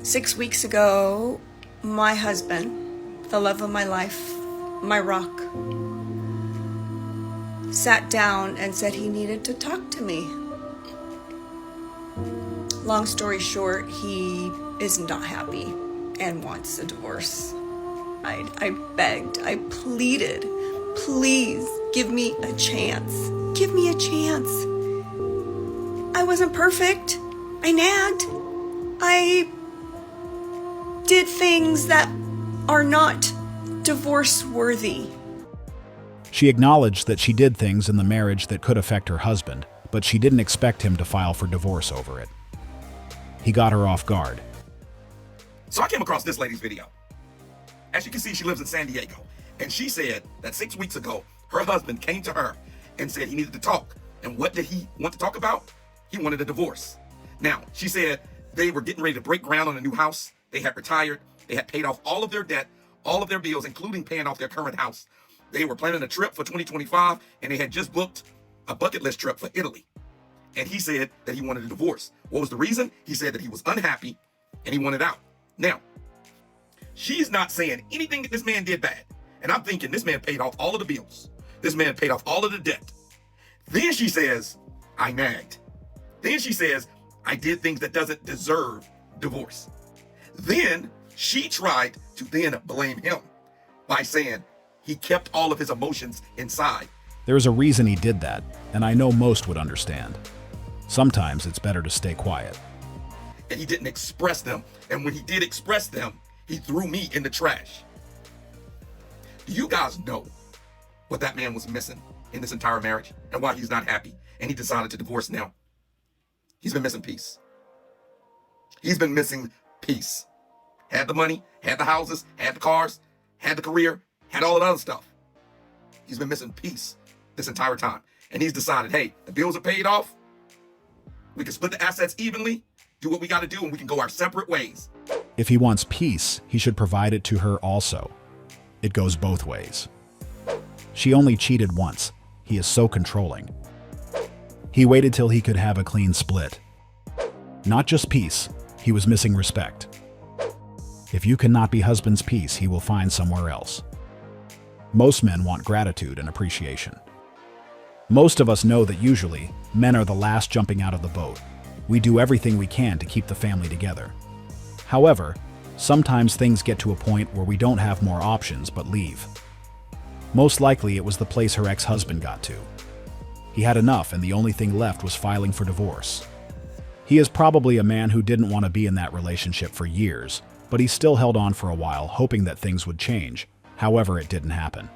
6 weeks ago, my husband, the love of my life, my rock, sat down and said he needed to talk to me. Long story short, he is not happy and wants a divorce. I begged, I pleaded, please give me a chance. Give me a chance. I wasn't perfect. I nagged. I did things that are not divorce worthy. She acknowledged that she did things in the marriage that could affect her husband, but she didn't expect him to file for divorce over it. He got her off guard. So I came across this lady's video. As you can see, she lives in San Diego, and she said that 6 weeks ago, her husband came to her and said he needed to talk. And what did he want to talk about? He wanted a divorce. Now, she said they were getting ready to break ground on a new house. They had retired. They had paid off all of their debt, all of their bills, including paying off their current house. They were planning a trip for 2025, and they had just booked a bucket list trip for Italy. And he said that he wanted a divorce. What was the reason? He said that he was unhappy and he wanted out. Now, she's not saying anything that this man did bad. And I'm thinking this man paid off all of the bills. This man paid off all of the debt. Then she says, I nagged. Then she says, I did things that doesn't deserve divorce. Then she tried to then blame him by saying he kept all of his emotions inside. There's a reason he did that, and I know most would understand. Sometimes it's better to stay quiet. And he didn't express them. And when he did express them, he threw me in the trash. Do you guys know what that man was missing in this entire marriage and why he's not happy? And he decided to divorce now. He's been missing peace. He's been missing peace. Had the money, had the houses, had the cars, had the career, had all of the other stuff. He's been missing peace this entire time. And he's decided, hey, the bills are paid off. We can split the assets evenly, do what we got to do, and we can go our separate ways. If he wants peace, he should provide it to her also. It goes both ways. She only cheated once. He is so controlling. He waited till he could have a clean split. Not just peace, he was missing respect. If you cannot be husband's peace, he will find somewhere else. Most men want gratitude and appreciation. Most of us know that usually, men are the last jumping out of the boat. We do everything we can to keep the family together. However, sometimes things get to a point where we don't have more options but leave. Most likely it was the place her ex-husband got to. He had enough and the only thing left was filing for divorce. He is probably a man who didn't want to be in that relationship for years, but he still held on for a while, hoping that things would change. However, it didn't happen.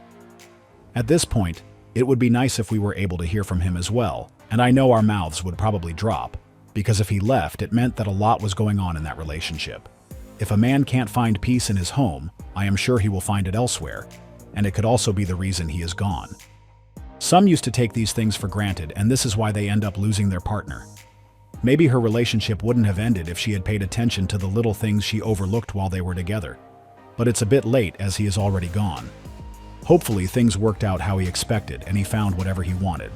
At this point, it would be nice if we were able to hear from him as well, and I know our mouths would probably drop, because if he left, it meant that a lot was going on in that relationship. If a man can't find peace in his home, I am sure he will find it elsewhere, and it could also be the reason he is gone. Some used to take these things for granted, and this is why they end up losing their partner. Maybe her relationship wouldn't have ended if she had paid attention to the little things she overlooked while they were together. But it's a bit late as he is already gone. Hopefully things worked out how he expected and he found whatever he wanted.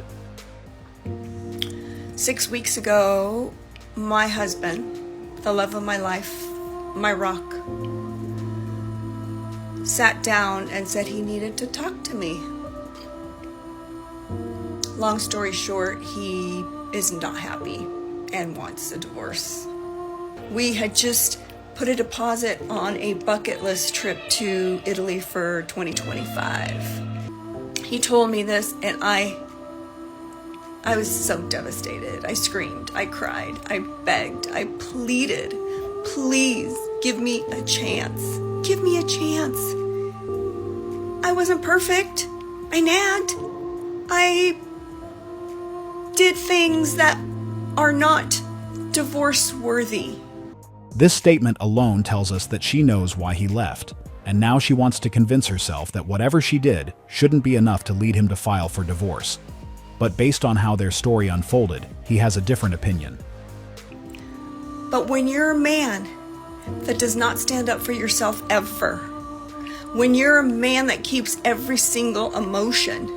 6 weeks ago, my husband, the love of my life, my rock, sat down and said he needed to talk to me. Long story short, he is not happy and wants a divorce. We had just put a deposit on a bucket list trip to Italy for 2025. He told me this and I was so devastated. I screamed, I cried, I begged, I pleaded, please give me a chance. Give me a chance. I wasn't perfect. I nagged. I did things that are not divorce worthy. This statement alone tells us that she knows why he left, and now she wants to convince herself that whatever she did shouldn't be enough to lead him to file for divorce. But based on how their story unfolded, he has a different opinion. But when you're a man that does not stand up for yourself ever, when you're a man that keeps every single emotion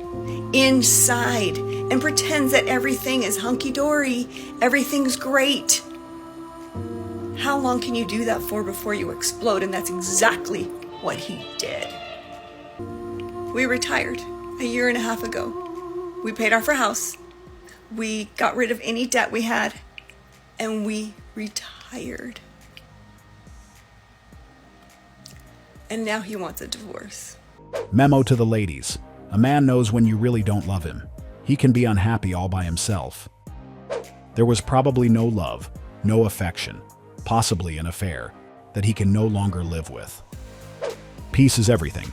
inside and pretends that everything is hunky-dory, everything's great, How long can you do that for before you explode? And that's exactly what he did. We retired a year and a half ago. We paid off our house. We got rid of any debt we had, and we retired. And now he wants a divorce. Memo to the ladies. A man knows when you really don't love him. He can be unhappy all by himself. There was probably no love, no affection, possibly an affair, that he can no longer live with. Peace is everything.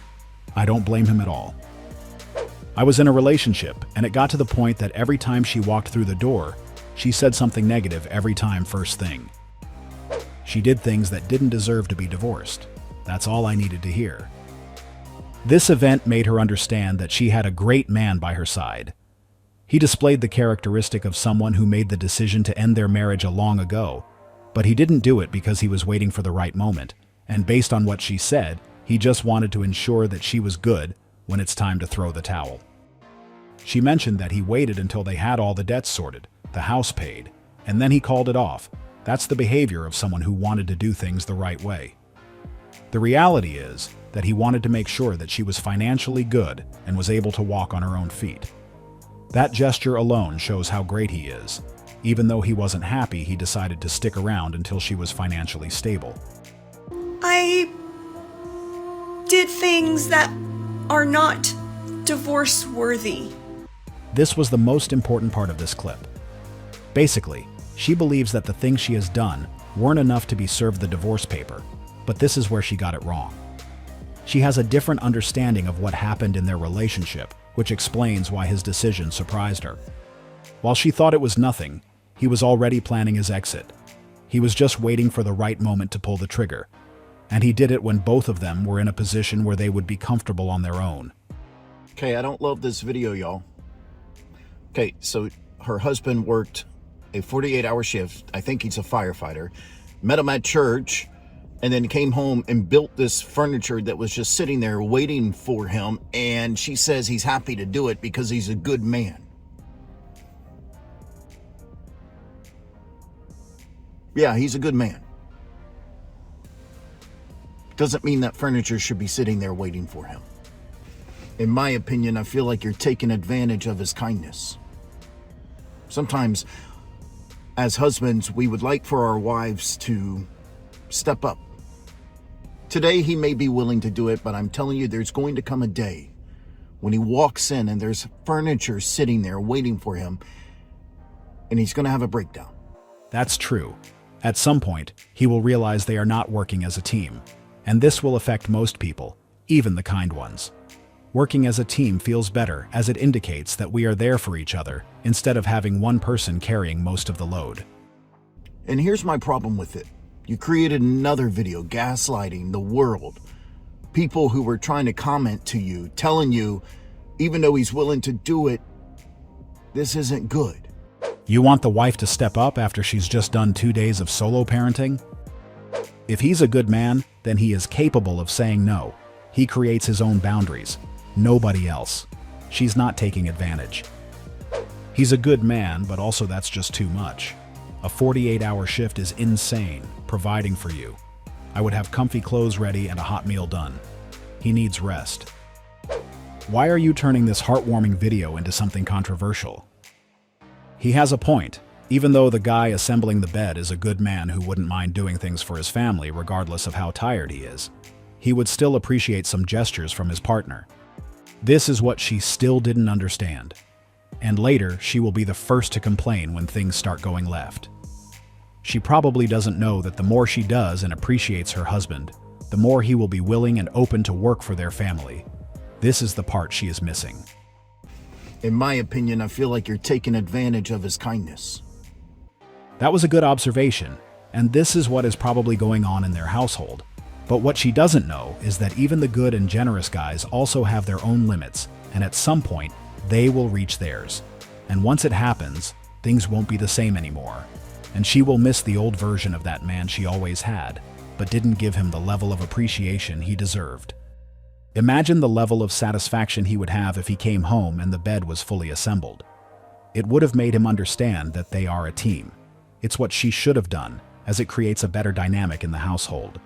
I don't blame him at all. I was in a relationship, and it got to the point that every time she walked through the door, she said something negative every time first thing. She did things that didn't deserve to be divorced. That's all I needed to hear. This event made her understand that she had a great man by her side. He displayed the characteristic of someone who made the decision to end their marriage long ago, but he didn't do it because he was waiting for the right moment, and based on what she said, he just wanted to ensure that she was good when it's time to throw the towel. She mentioned that he waited until they had all the debts sorted, the house paid, and then he called it off. That's the behavior of someone who wanted to do things the right way. The reality is that he wanted to make sure that she was financially good and was able to walk on her own feet. That gesture alone shows how great he is. Even though he wasn't happy, he decided to stick around until she was financially stable. I did things that are not divorce worthy. This was the most important part of this clip. Basically, she believes that the things she has done weren't enough to be served the divorce paper, but this is where she got it wrong. She has a different understanding of what happened in their relationship, which explains why his decision surprised her. While she thought it was nothing, he was already planning his exit. He was just waiting for the right moment to pull the trigger, and he did it when both of them were in a position where they would be comfortable on their own. Okay, I don't love this video, y'all. Okay, so her husband worked a 48-hour shift. I think he's a firefighter. Met him at church, and then came home and built this furniture that was just sitting there waiting for him. And she says he's happy to do it because he's a good man. Yeah, he's a good man. Doesn't mean that furniture should be sitting there waiting for him. In my opinion, I feel like you're taking advantage of his kindness. Sometimes, as husbands, we would like for our wives to step up. Today, he may be willing to do it, but I'm telling you, there's going to come a day when he walks in and there's furniture sitting there waiting for him, and he's going to have a breakdown. That's true. At some point, he will realize they are not working as a team, and this will affect most people, even the kind ones. Working as a team feels better as it indicates that we are there for each other instead of having one person carrying most of the load. And here's my problem with it. You created another video gaslighting the world. People who were trying to comment to you, telling you, even though he's willing to do it, this isn't good. You want the wife to step up after she's just done 2 days of solo parenting? If he's a good man, then he is capable of saying no. He creates his own boundaries. Nobody else. She's not taking advantage. He's a good man, but also that's just too much. A 48-hour shift is insane, providing for you. I would have comfy clothes ready and a hot meal done. He needs rest. Why are you turning this heartwarming video into something controversial? He has a point. Even though the guy assembling the bed is a good man who wouldn't mind doing things for his family regardless of how tired he is, he would still appreciate some gestures from his partner. This is what she still didn't understand. And later, she will be the first to complain when things start going left. She probably doesn't know that the more she does and appreciates her husband, the more he will be willing and open to work for their family. This is the part she is missing. In my opinion, I feel like you're taking advantage of his kindness. That was a good observation, and this is what is probably going on in their household. But what she doesn't know is that even the good and generous guys also have their own limits, and at some point, they will reach theirs. And once it happens, things won't be the same anymore. And she will miss the old version of that man she always had, but didn't give him the level of appreciation he deserved. Imagine the level of satisfaction he would have if he came home and the bed was fully assembled. It would have made him understand that they are a team. It's what she should have done, as it creates a better dynamic in the household.